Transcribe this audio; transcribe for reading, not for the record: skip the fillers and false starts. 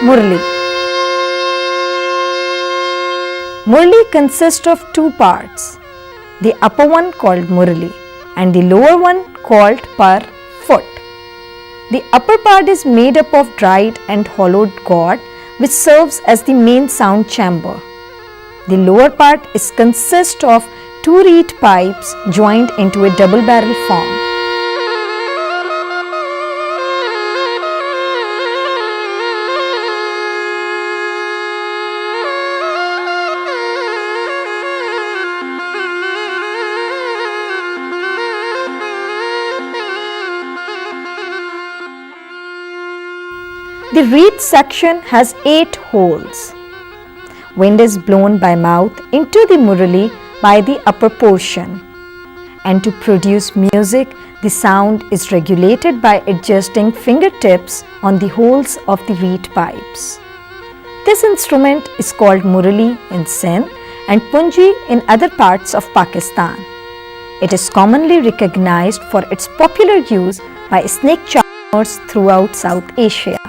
Murli. Murli consists of two parts, the upper one called Murli and the lower one called Par, foot. The upper part is made up of dried and hollowed gourd which serves as the main sound chamber. The lower part consists of two reed pipes joined into a double barrel form. The reed section has 8 holes. Wind is blown by mouth into the murli by the upper portion. And to produce music, the sound is regulated by adjusting fingertips on the holes of the reed pipes. This instrument is called murli in Sindh and punji in other parts of Pakistan. It is commonly recognized for its popular use by snake charmers throughout South Asia.